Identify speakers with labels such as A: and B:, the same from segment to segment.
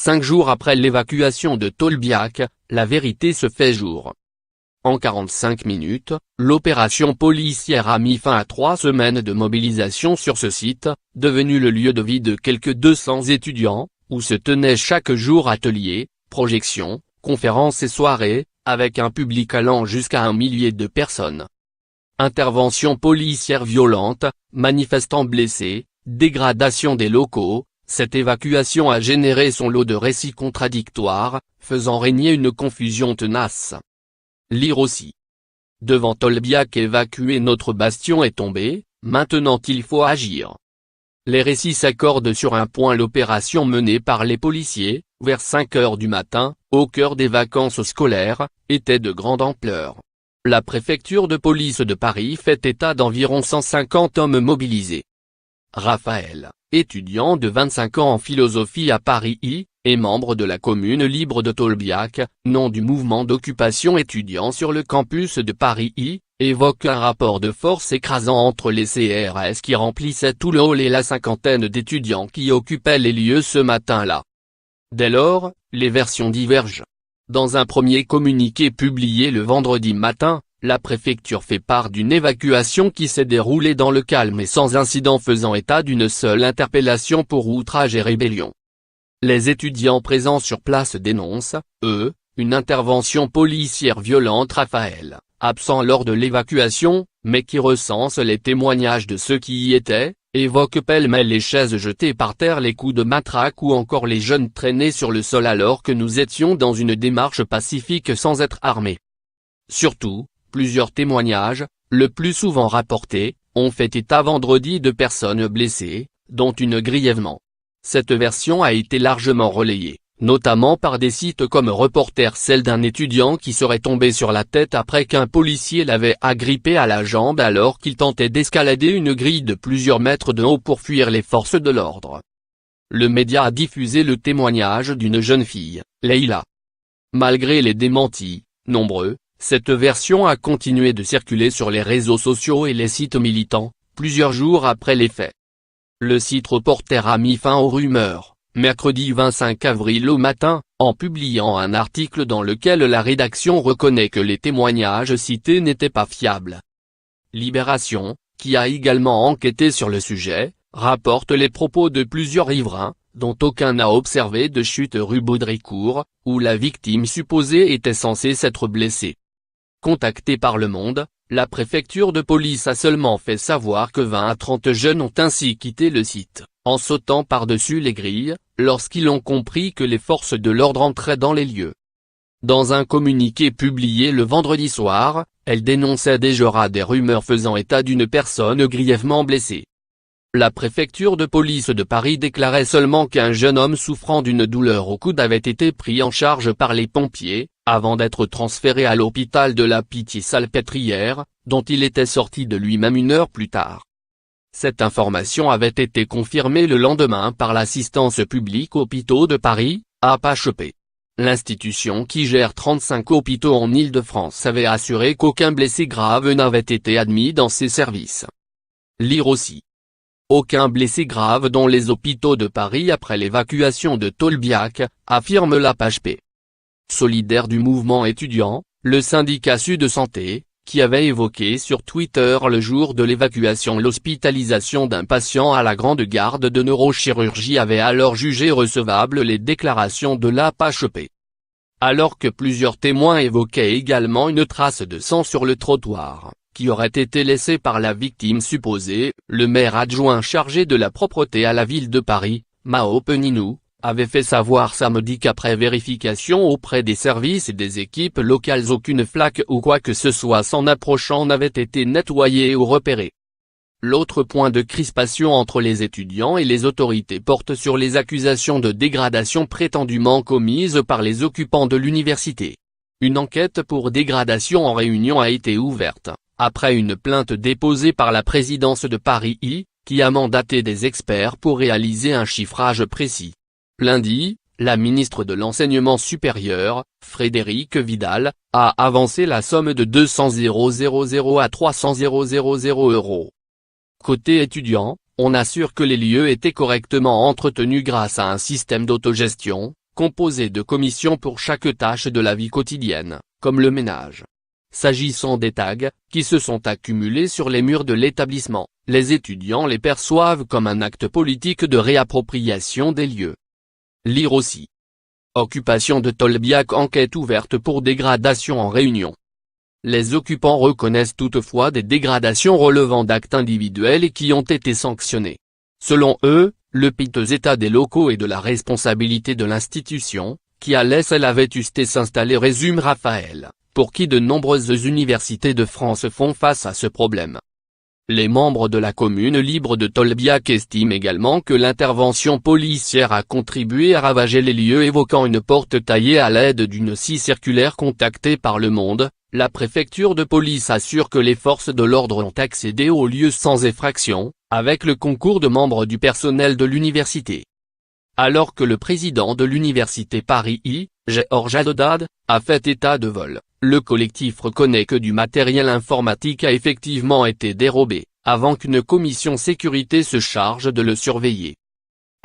A: 5 jours après l'évacuation de Tolbiac, la vérité se fait jour. En 45 minutes, l'opération policière a mis fin à 3 semaines de mobilisation sur ce site, devenu le lieu de vie de quelques 200 étudiants, où se tenaient chaque jour ateliers, projections, conférences et soirées, avec un public allant jusqu'à 1 millier de personnes. Intervention policière violente, manifestants blessés, dégradation des locaux, cette évacuation a généré son lot de récits contradictoires, faisant régner une confusion tenace. Lire aussi. Devant Tolbiac évacué, notre bastion est tombé, maintenant il faut agir. Les récits s'accordent sur un point: l'opération menée par les policiers, vers 5 heures du matin, au cœur des vacances scolaires, était de grande ampleur. La préfecture de police de Paris fait état d'environ 150 hommes mobilisés. Raphaël, étudiant de 25 ans en philosophie à Paris I, et membre de la commune libre de Tolbiac, nom du mouvement d'occupation étudiant sur le campus de Paris I, évoque un rapport de force écrasant entre les CRS qui remplissaient tout le hall et la cinquantaine d'étudiants qui occupaient les lieux ce matin-là. Dès lors, les versions divergent. Dans un premier communiqué publié le vendredi matin, la préfecture fait part d'une évacuation qui s'est déroulée dans le calme et sans incident, faisant état d'une seule interpellation pour outrage et rébellion. Les étudiants présents sur place dénoncent, eux, une intervention policière violente. Raphaël, absent lors de l'évacuation, mais qui recense les témoignages de ceux qui y étaient, évoque pêle-mêle les chaises jetées par terre, les coups de matraque ou encore les jeunes traînés sur le sol alors que nous étions dans une démarche pacifique sans être armés. Surtout, plusieurs témoignages, le plus souvent rapportés, ont fait état vendredi de personnes blessées, dont une grièvement. Cette version a été largement relayée, notamment par des sites comme Reporter, celle d'un étudiant qui serait tombé sur la tête après qu'un policier l'avait agrippé à la jambe alors qu'il tentait d'escalader une grille de plusieurs mètres de haut pour fuir les forces de l'ordre. Le média a diffusé le témoignage d'une jeune fille, Leïla. Malgré les démentis, nombreux, cette version a continué de circuler sur les réseaux sociaux et les sites militants, plusieurs jours après les faits. Le site Reporter a mis fin aux rumeurs, mercredi 25 avril au matin, en publiant un article dans lequel la rédaction reconnaît que les témoignages cités n'étaient pas fiables. Libération, qui a également enquêté sur le sujet, rapporte les propos de plusieurs riverains, dont aucun n'a observé de chute rue Baudricourt, où la victime supposée était censée s'être blessée. Contactée par Le Monde, la préfecture de police a seulement fait savoir que 20 à 30 jeunes ont ainsi quitté le site, en sautant par-dessus les grilles, lorsqu'ils ont compris que les forces de l'ordre entraient dans les lieux. Dans un communiqué publié le vendredi soir, elle dénonçait déjà des rumeurs faisant état d'une personne grièvement blessée. La préfecture de police de Paris déclarait seulement qu'un jeune homme souffrant d'une douleur au coude avait été pris en charge par les pompiers, avant d'être transféré à l'hôpital de la Pitié-Salpêtrière, dont il était sorti de lui-même 1 heure plus tard. Cette information avait été confirmée le lendemain par l'Assistance publique Hôpitaux de Paris, APHP. L'institution qui gère 35 hôpitaux en Île-de-France avait assuré qu'aucun blessé grave n'avait été admis dans ses services. Lire aussi. Aucun blessé grave dans les hôpitaux de Paris après l'évacuation de Tolbiac, affirme l'APHP. Solidaire du mouvement étudiant, le syndicat Sud Santé, qui avait évoqué sur Twitter le jour de l'évacuation l'hospitalisation d'un patient à la grande garde de neurochirurgie, avait alors jugé recevables les déclarations de l'APHP. Alors que plusieurs témoins évoquaient également une trace de sang sur le trottoir, qui aurait été laissée par la victime supposée, le maire adjoint chargé de la propreté à la ville de Paris, Mao Peninou, avait fait savoir samedi qu'après vérification auprès des services et des équipes locales, aucune flaque ou quoi que ce soit s'en approchant n'avait été nettoyée ou repérée. L'autre point de crispation entre les étudiants et les autorités porte sur les accusations de dégradation prétendument commises par les occupants de l'université. Une enquête pour dégradation en réunion a été ouverte, après une plainte déposée par la présidence de Paris I, qui a mandaté des experts pour réaliser un chiffrage précis. Lundi, la ministre de l'Enseignement supérieur, Frédérique Vidal, a avancé la somme de 200 000 à 300 000 €. Côté étudiant, on assure que les lieux étaient correctement entretenus grâce à un système d'autogestion, composée de commissions pour chaque tâche de la vie quotidienne, comme le ménage. S'agissant des tags, qui se sont accumulés sur les murs de l'établissement, les étudiants les perçoivent comme un acte politique de réappropriation des lieux. Lire aussi. Occupation de Tolbiac, enquête ouverte pour dégradation en Réunion. Les occupants reconnaissent toutefois des dégradations relevant d'actes individuels et qui ont été sanctionnés. Selon eux, le piteux état des locaux et de la responsabilité de l'institution, qui a laissé la vétusté s'installer, résume Raphaël, pour qui de nombreuses universités de France font face à ce problème. Les membres de la commune libre de Tolbiac estiment également que l'intervention policière a contribué à ravager les lieux, évoquant une porte taillée à l'aide d'une scie circulaire contactée par Le Monde. La préfecture de police assure que les forces de l'ordre ont accédé aux lieux sans effraction, avec le concours de membres du personnel de l'université. Alors que le président de l'université Paris I, Georges Haddad, a fait état de vol, le collectif reconnaît que du matériel informatique a effectivement été dérobé, avant qu'une commission sécurité se charge de le surveiller.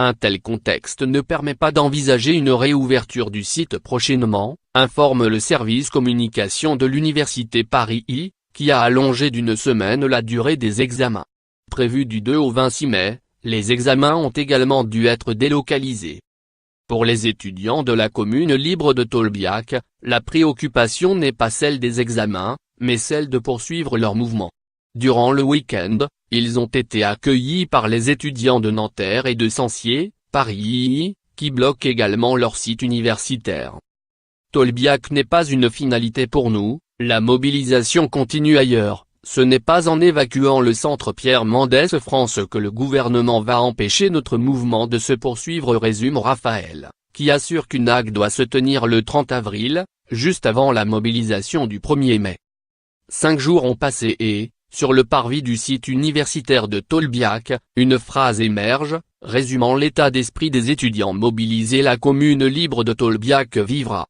A: Un tel contexte ne permet pas d'envisager une réouverture du site prochainement, informe le service communication de l'université Paris I, qui a allongé d'une semaine la durée des examens. Prévus du 2 au 26 mai, les examens ont également dû être délocalisés. Pour les étudiants de la commune libre de Tolbiac, la préoccupation n'est pas celle des examens, mais celle de poursuivre leur mouvement. Durant le week-end, ils ont été accueillis par les étudiants de Nanterre et de Censier, Paris, qui bloquent également leur site universitaire. Tolbiac n'est pas une finalité pour nous, la mobilisation continue ailleurs, ce n'est pas en évacuant le centre Pierre Mendès France que le gouvernement va empêcher notre mouvement de se poursuivre, résume Raphaël, qui assure qu'une AG doit se tenir le 30 avril, juste avant la mobilisation du 1er mai. 5 jours ont passé et, sur le parvis du site universitaire de Tolbiac, une phrase émerge, résumant l'état d'esprit des étudiants mobilisés. La commune libre de Tolbiac vivra